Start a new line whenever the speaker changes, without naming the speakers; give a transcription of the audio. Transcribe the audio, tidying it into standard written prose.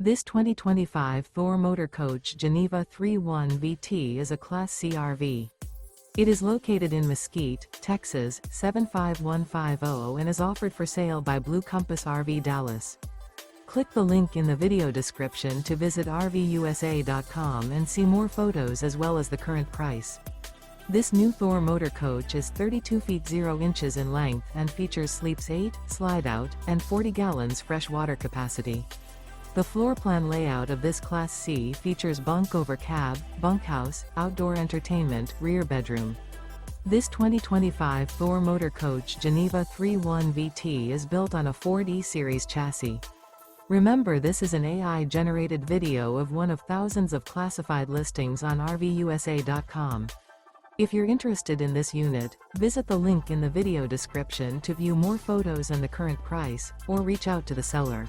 This 2025 Thor Motor Coach Geneva 3.1 VT is a Class C RV. It is located in Mesquite, Texas, 75150 and is offered for sale by Blue Compass RV Dallas. Click the link in the video description to visit RVUSA.com and see more photos as well as the current price. This new Thor Motor Coach is 32 feet 0 inches in length and features sleeps 8, slide-out, and 40 gallons fresh water capacity. The floor plan layout of this Class C features bunk over cab, bunkhouse, outdoor entertainment, rear bedroom. This 2025 Thor Motor Coach Geneva 3.1 VT is built on a Ford E-Series chassis. Remember, this is an AI-generated video of one of thousands of classified listings on RVUSA.com. If you're interested in this unit, visit the link in the video description to view more photos and the current price, or reach out to the seller.